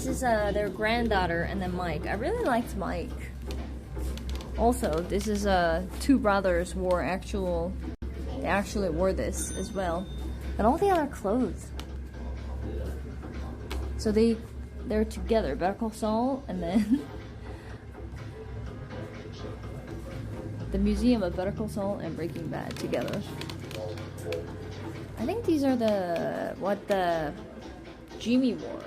this is their granddaughter and then Mike. I really liked Mike. Also, this is two brothers they actually wore this as well. And all the other clothes. So they're together, Better Call Saul and then the Museum of Better Call Saul and Breaking Bad together. I think these are what the Jimmy wore.